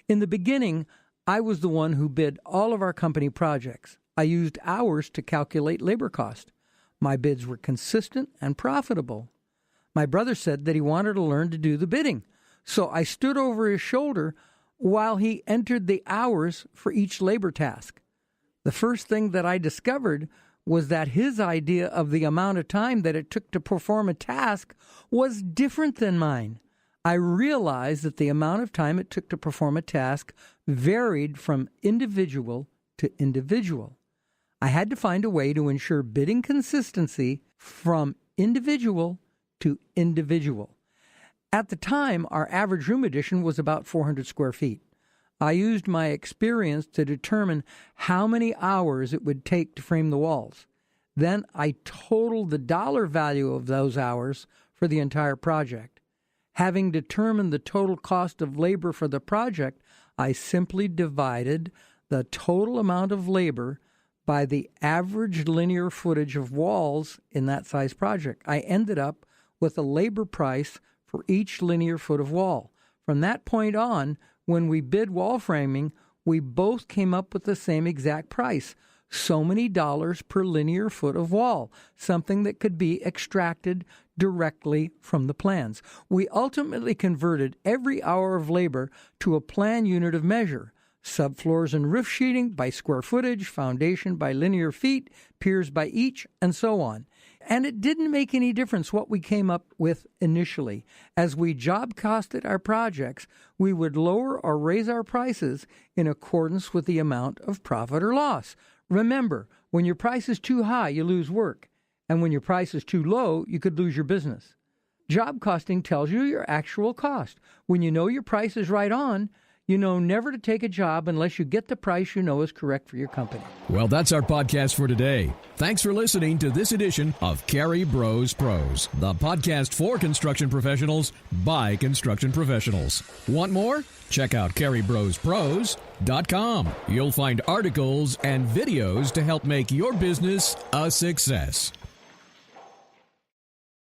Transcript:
In the beginning, I was the one who bid all of our company projects. I used hours to calculate labor cost. My bids were consistent and profitable. My brother said that he wanted to learn to do the bidding, so I stood over his shoulder while he entered the hours for each labor task. The first thing that I discovered was that his idea of the amount of time that it took to perform a task was different than mine. I realized that the amount of time it took to perform a task varied from individual to individual. I had to find a way to ensure bidding consistency from individual to individual. At the time, our average room addition was about 400 square feet. I used my experience to determine how many hours it would take to frame the walls. Then I totaled the dollar value of those hours for the entire project. Having determined the total cost of labor for the project, I simply divided the total amount of labor by the average linear footage of walls in that size project. I ended up with a labor price for each linear foot of wall. From that point on, when we bid wall framing, we both came up with the same exact price, so many dollars per linear foot of wall, something that could be extracted directly from the plans. We ultimately converted every hour of labor to a plan unit of measure. Subfloors and roof sheeting by square footage, foundation by linear feet, piers by each, and so on. And it didn't make any difference what we came up with initially. As we job costed our projects, we would lower or raise our prices in accordance with the amount of profit or loss. Remember, when your price is too high, you lose work. And when your price is too low, you could lose your business. Job costing tells you your actual cost. When you know your price is right on, you know never to take a job unless you get the price you know is correct for your company. Well, that's our podcast for today. Thanks for listening to this edition of Carey Bros Pros, the podcast for construction professionals by construction professionals. Want more? Check out CareyBrosPros.com. You'll find articles and videos to help make your business a success.